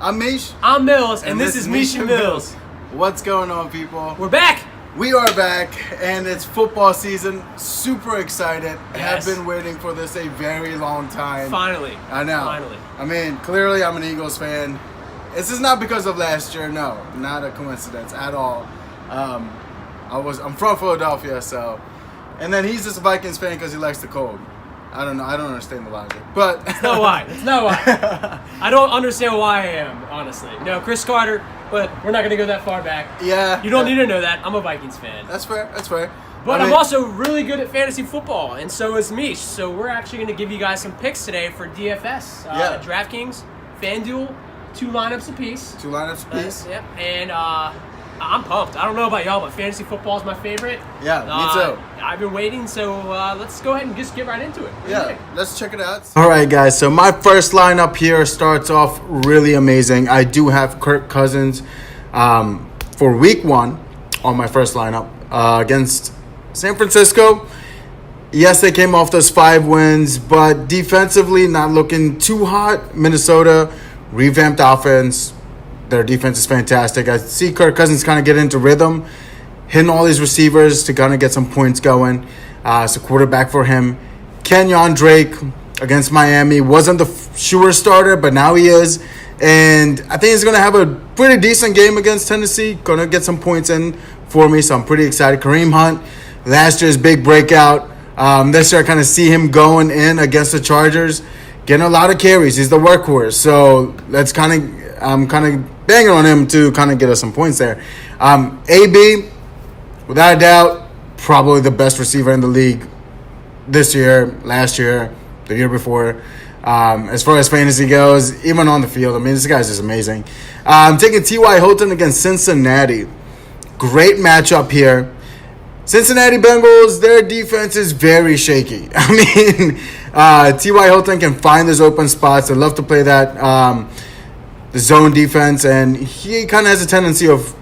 I'm Mish. I'm Mills, and this is mish&mills. What's going on, people? We're back. We are back, and it's football season. Super excited. Yes. Have been waiting for this a very long time. Finally. I know. Finally. I mean, clearly I'm an Eagles fan. This is not because of last year. No, not a coincidence at all. I'm from Philadelphia, so, and then he's just a Vikings fan because he likes the cold. I don't know. I don't understand the logic, but That's not why. That's not why. I don't understand why I am, honestly. No, Chris Carter, but we're not going to go that far back. Yeah. You don't need to know that. I'm a Vikings fan. That's fair. That's fair. But I I'm mean, also really good at fantasy football, and so is Mish. So we're actually going to give you guys some picks today for DFS. Yeah. DraftKings, FanDuel, 2 lineups apiece. 2 lineups apiece. Yep. And I'm pumped. I don't know about y'all, but fantasy football is my favorite. Yeah, me too. I've been waiting, so let's go ahead and just get right into it. What do you Yeah, think? let's check it out. All right, guys. So my first lineup here starts off really amazing. I do have Kirk Cousins for week 1 on my first lineup against San Francisco. Yes, they came off those 5 wins, but defensively not looking too hot. Minnesota, revamped offense. Their defense is fantastic. I see Kirk Cousins kind of get into rhythm, hitting all these receivers to kind of get some points going. So quarterback for him. Kenyon Drake against Miami wasn't the sure starter, but now he is. And I think he's going to have a pretty decent game against Tennessee. Going to get some points in for me, so I'm pretty excited. Kareem Hunt, last year's big breakout. This year I kind of see him going in against the Chargers, getting a lot of carries. He's the workhorse. So I'm kind of banging on him to kind of get us some points there. AB, without a doubt, probably the best receiver in the league this year, last year, the year before. As far as fantasy goes, even on the field, I mean, this guy's just amazing. I'm taking T.Y. Hilton against Cincinnati. Great matchup here. Cincinnati Bengals, their defense is very shaky. I mean, T.Y. Hilton can find those open spots. They love to play that the zone defense, and he kind of has a tendency of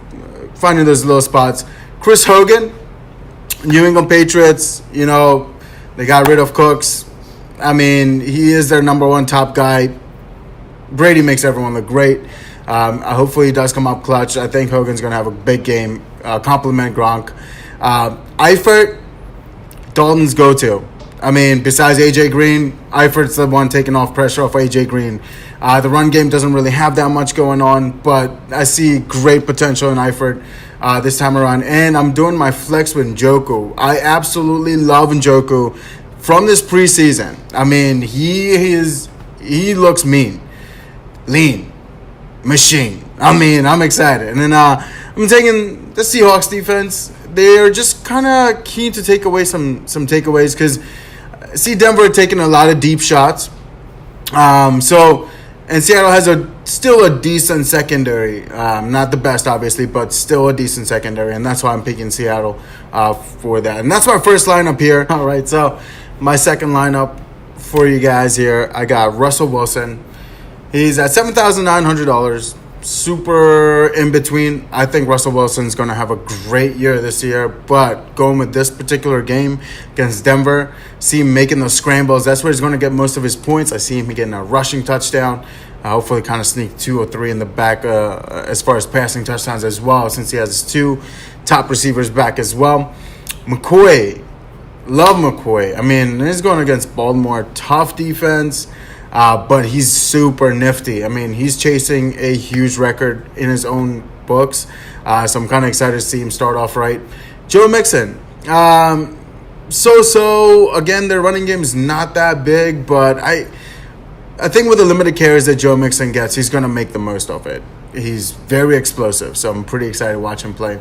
finding those little spots. Chris Hogan, New England Patriots, you know, they got rid of Cooks. I mean, he is their number 1 top guy. Brady makes everyone look great. Hopefully he does come up clutch. I think Hogan's going to have a big game. Compliment Gronk. Eifert, Dalton's go-to. I mean, besides A.J. Green, Eifert's the one taking off pressure off A.J. Green. The run game doesn't really have that much going on, but I see great potential in Eifert this time around. And I'm doing my flex with Njoku. I absolutely love Njoku from this preseason. I mean, he looks mean, lean, machine. I mean, I'm excited. And then I'm taking the Seahawks defense. They're just kind of keen to take away some takeaways because I see Denver taking a lot of deep shots. And Seattle has still a decent secondary. Not the best, obviously, but still a decent secondary. And that's why I'm picking Seattle for that. And that's my first lineup here. All right, so my second lineup for you guys here, I got Russell Wilson. He's at $7,900. Super in between. I think Russell Wilson's going to have a great year this year, but going with this particular game against Denver, see him making those scrambles. That's where he's going to get most of his points. I see him getting a rushing touchdown. Hopefully kind of sneak 2 or 3 in the back as far as passing touchdowns as well, since he has his 2 top receivers back as well. McCoy, love McCoy. I mean, he's going against Baltimore. Tough defense. But he's super nifty. I mean, he's chasing a huge record in his own books. So I'm kind of excited to see him start off right. Joe Mixon. Again, their running game is not that big, but I think with the limited carries that Joe Mixon gets, he's going to make the most of it. He's very explosive, so I'm pretty excited to watch him play.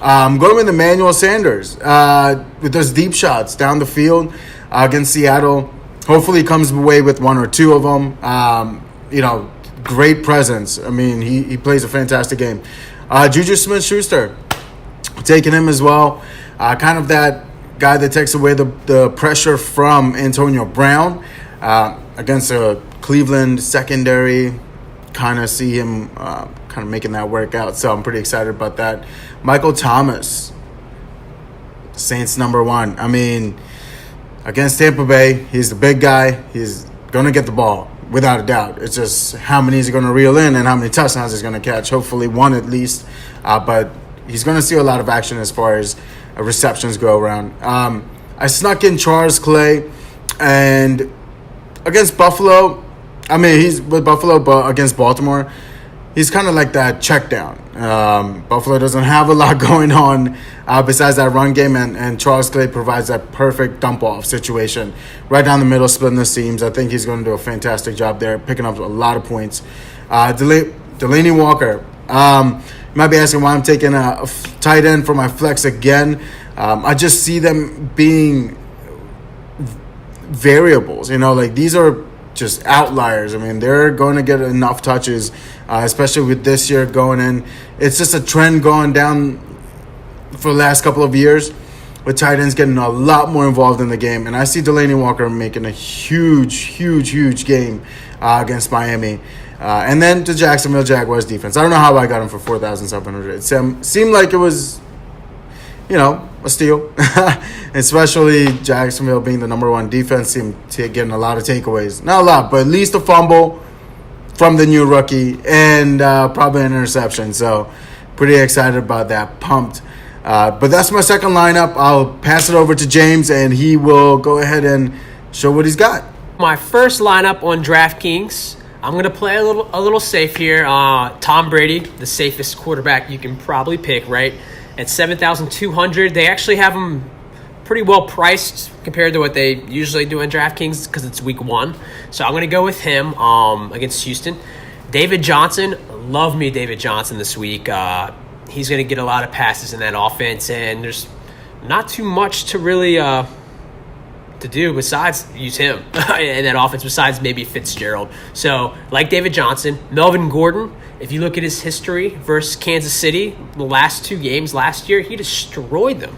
I'm going with Emmanuel Sanders with those deep shots down the field against Seattle. Hopefully he comes away with 1 or 2 of them. Great presence. I mean, he plays a fantastic game. Juju Smith-Schuster, taking him as well. Kind of that guy that takes away the pressure from Antonio Brown against a Cleveland secondary. Kind of see him kind of making that work out. So I'm pretty excited about that. Michael Thomas, Saints number 1. I mean, against Tampa Bay, he's the big guy. He's going to get the ball. without a doubt. It's just how many is he going to reel in and how many touchdowns he's going to catch. Hopefully one at least. But he's going to see a lot of action as far as receptions go around. I snuck in Charles Clay, and against Buffalo, I mean, he's with Buffalo, but against Baltimore, he's kind of like that check down. Buffalo doesn't have a lot going on besides that run game, and Charles Clay provides that perfect dump-off situation right down the middle, splitting the seams. I think he's going to do a fantastic job there, picking up a lot of points. Delaney Walker. You might be asking why I'm taking a tight end for my flex again. I just see them being variables. Like these are just outliers. I mean, they're going to get enough touches, especially with this year going in. It's just a trend going down for the last couple of years with tight ends getting a lot more involved in the game. And I see Delaney Walker making a huge game against Miami. And then the Jacksonville Jaguars defense. I don't know how I got him for 4,700. It seemed like it was, a steal. Especially Jacksonville being the number one defense, seemed to getting a lot of takeaways. Not a lot, but at least a fumble from the new rookie and probably an interception. So pretty excited about that. Pumped. But that's my second lineup. I'll pass it over to James, and he will go ahead and show what he's got. My first lineup on DraftKings, I'm going to play a little safe here. Tom Brady, the safest quarterback you can probably pick, right? At 7,200, they actually have him pretty well priced compared to what they usually do in DraftKings because it's week 1. So I'm going to go with him against Houston. David Johnson, love me David Johnson this week. He's going to get a lot of passes in that offense, and there's not too much to really to do besides use him in that offense, besides maybe Fitzgerald. So, like David Johnson, Melvin Gordon, if you look at his history versus Kansas City, the last 2 games last year, he destroyed them.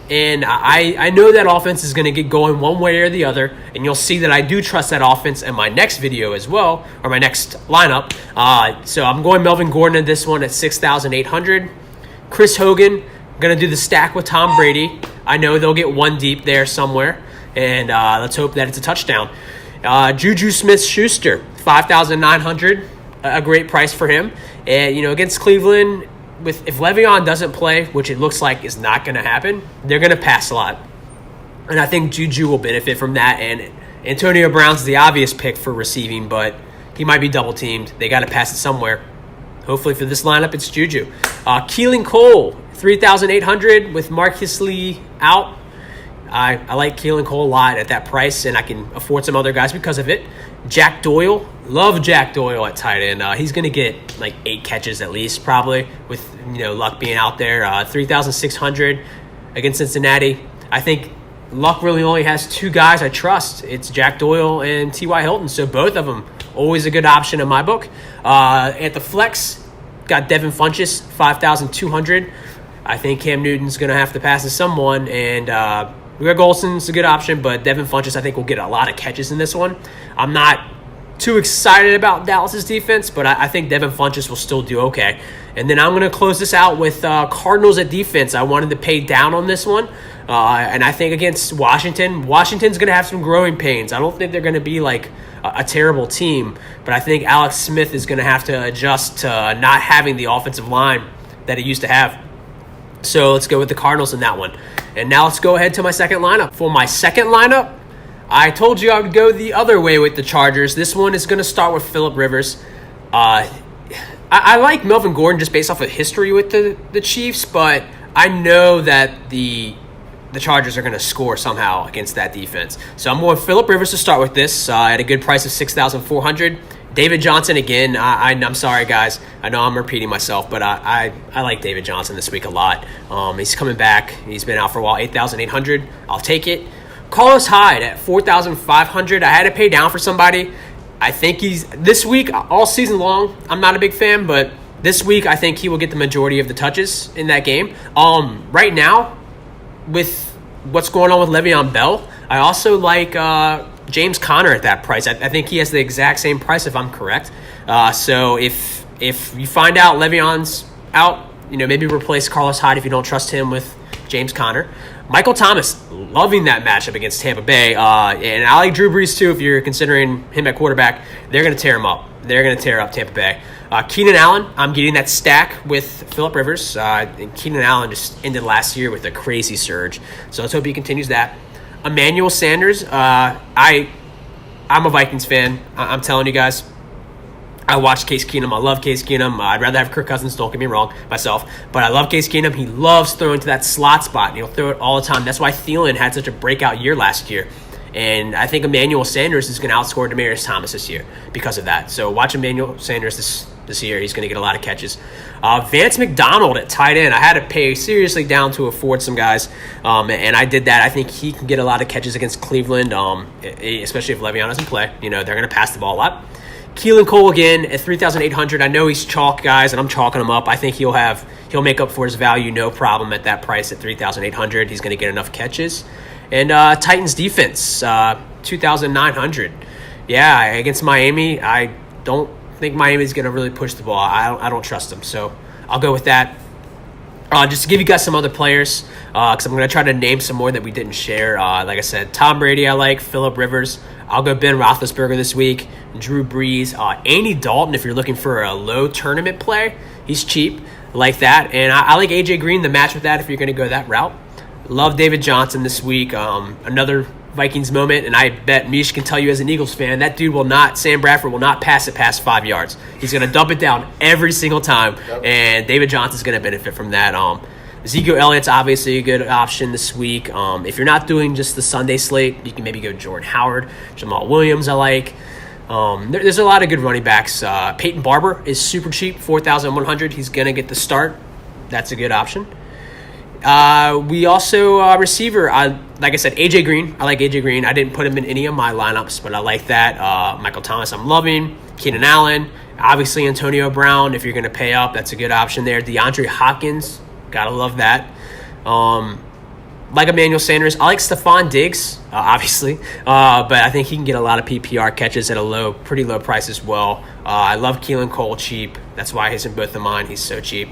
And I know that offense is going to get going one way or the other, and you'll see that I do trust that offense in my next video as well, or my next lineup. So I'm going Melvin Gordon in this one at 6,800. Chris Hogan, going to do the stack with Tom Brady. I know they'll get one deep there somewhere, and let's hope that it's a touchdown. Juju Smith-Schuster, 5,900, a great price for him. And, against Cleveland, if Le'Veon doesn't play, which it looks like is not going to happen, they're going to pass a lot. And I think Juju will benefit from that. And Antonio Brown's the obvious pick for receiving, but he might be double-teamed. They got to pass it somewhere. Hopefully for this lineup, it's Juju. Keelan Cole, 3,800 with Marcus Lee out. I like Keelan Cole a lot at that price, and I can afford some other guys because of it. Jack Doyle, love Jack Doyle at tight end. He's going to get like 8 catches at least, probably, with Luck being out there. 3,600 against Cincinnati. I think Luck really only has 2 guys I trust. It's Jack Doyle and T.Y. Hilton, so both of them always a good option in my book. At the flex, got Devin Funchess, 5,200. I think Cam Newton's going to have to pass to someone, and Greg Olson's a good option, but Devin Funchess I think will get a lot of catches in this one. I'm not too excited about Dallas's defense, but I think Devin Funchess will still do okay. And then I'm going to close this out with Cardinals at defense. I wanted to pay down on this one, and I think against Washington's going to have some growing pains. I don't think they're going to be like a terrible team, but I think Alex Smith is going to have to adjust to not having the offensive line that he used to have. So let's go with the Cardinals in that one. And now let's go ahead to my second lineup. For my second lineup, I told you I would go the other way with the Chargers. This one is going to start with Phillip Rivers. I like Melvin Gordon just based off of history with the Chiefs, but I know that the Chargers are going to score somehow against that defense. So I'm going Phillip Rivers to start with this at a good price of 6,400. David Johnson again. I'm sorry, guys. I know I'm repeating myself, but I like David Johnson this week a lot. He's coming back. He's been out for a while. 8,800. I'll take it. Carlos Hyde at 4,500. I had to pay down for somebody. I think this week, all season long, I'm not a big fan, but this week I think he will get the majority of the touches in that game. Right now, with what's going on with Le'Veon Bell, I also like James Conner at that price. I think he has the exact same price if I'm correct. So if you find out Le'Veon's out, maybe replace Carlos Hyde if you don't trust him with James Conner. Michael Thomas, loving that matchup against Tampa Bay. And I like Drew Brees too. If you're considering him at quarterback, they're going to tear him up. They're going to tear up Tampa Bay. Keenan Allen, I'm getting that stack with Phillip Rivers. And Keenan Allen just ended last year with a crazy surge. So let's hope he continues that. Emmanuel Sanders, I'm a Vikings fan. I'm telling you guys. I watch Case Keenum. I love Case Keenum. I'd rather have Kirk Cousins, don't get me wrong, myself. But I love Case Keenum. He loves throwing to that slot spot. And he'll throw it all the time. That's why Thielen had such a breakout year last year. And I think Emmanuel Sanders is going to outscore Demaryius Thomas this year because of that. So watch Emmanuel Sanders this year. He's going to get a lot of catches. Vance McDonald at tight end. I had to pay seriously down to afford some guys, and I did that. I think he can get a lot of catches against Cleveland, especially if Le'Veon doesn't play. You know, they're going to pass the ball a lot. Keelan Cole again at 3,800. I know he's chalk, guys, and I'm chalking him up. I think he'll make up for his value, no problem at that price at 3,800. He's going to get enough catches. And Titans defense, 2,900. Yeah, against Miami, I don't think Miami's going to really push the ball. I don't trust them, so I'll go with that. Just to give you guys some other players, because I'm going to try to name some more that we didn't share. Like I said, Tom Brady I like, Phillip Rivers. I'll go Ben Roethlisberger this week, Drew Brees. Andy Dalton, if you're looking for a low tournament play, he's cheap. I like that. And I like A.J. Green, the match with that if you're going to go that route. Love David Johnson this week. Another Vikings moment, and I bet Mish can tell you as an Eagles fan, that dude Sam Bradford will not pass it past 5 yards. He's going to dump it down every single time, and David Johnson's going to benefit from that. Ezekiel Elliott's obviously a good option this week. If you're not doing just the Sunday slate, you can maybe go Jordan Howard, Jamal Williams I like. There's a lot of good running backs. Peyton Barber is super cheap, 4,100. He's going to get the start. That's a good option. We also, receiver, like I said, A.J. Green. I like A.J. Green. I didn't put him in any of my lineups, but I like that. Michael Thomas, I'm loving. Keenan Allen. Obviously, Antonio Brown, if you're going to pay up, that's a good option there. DeAndre Hopkins, gotta love that. Like Emmanuel Sanders, I like Stephon Diggs, obviously, but I think he can get a lot of PPR catches at a pretty low price as well. I love Keelan Cole, cheap. That's why he's in both of mine. He's so cheap.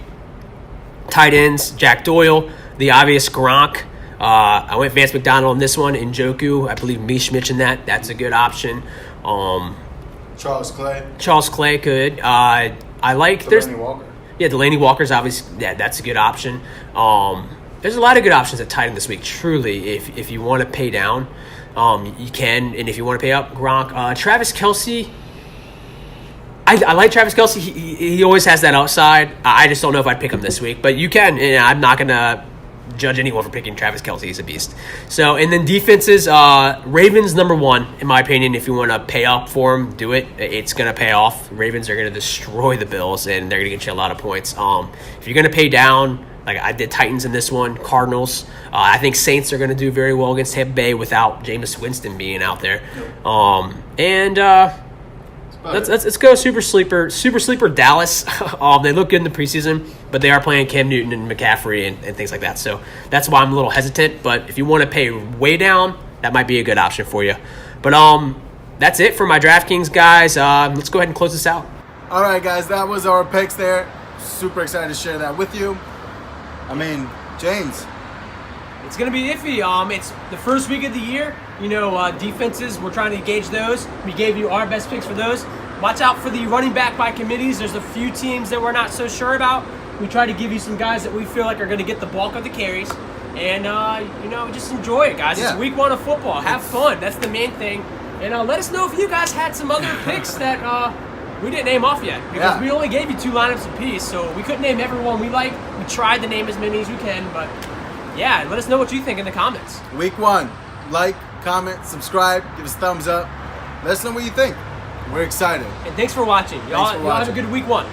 Tight ends, Jack Doyle, the obvious Gronk. I went Vance McDonald on this one. Njoku, I believe Mish mentioned that. That's a good option. Charles Clay, good. I like Delaney Walker. Yeah, Delaney Walker's obviously, yeah, that's a good option. There's a lot of good options at tight end this week, truly. If you want to pay down, you can. And if you want to pay up, Gronk. Travis Kelce, I like Travis Kelce. He always has that outside. I just don't know if I'd pick him this week. But you can, and I'm not going to judge anyone for picking Travis Kelce. He's a beast. So, and then defenses, Ravens number one, in my opinion. If you want to pay up for him, do it. It's going to pay off. Ravens are going to destroy the Bills, and they're going to get you a lot of points. If you're going to pay down, like I did Titans in this one, Cardinals. I think Saints are going to do very well against Tampa Bay without Jameis Winston being out there. Let's go super sleeper Dallas. They look good in the preseason, but they are playing Cam Newton and McCaffrey and things like that. So that's why I'm a little hesitant. But if you want to pay way down, that might be a good option for you. But that's it for my DraftKings guys. Let's go ahead and close this out. All right, guys, that was our picks there. Super excited to share that with you. I mean, James. It's going to be iffy. It's the first week of the year. You know, defenses, we're trying to gauge those. We gave you our best picks for those. Watch out for the running back by committees. There's a few teams that we're not so sure about. We try to give you some guys that we feel like are going to get the bulk of the carries. And, just enjoy it, guys. Yeah. It's week one of football. Have fun. That's the main thing. And let us know if you guys had some other picks that we didn't name off yet. Because we only gave you 2 lineups apiece, so we couldn't name everyone we like. We tried to name as many as we can, but yeah, let us know what you think in the comments. Week 1, like, comment, subscribe, give us a thumbs up. Let us know what you think. We're excited. And thanks for watching. Y'all have a good week 1.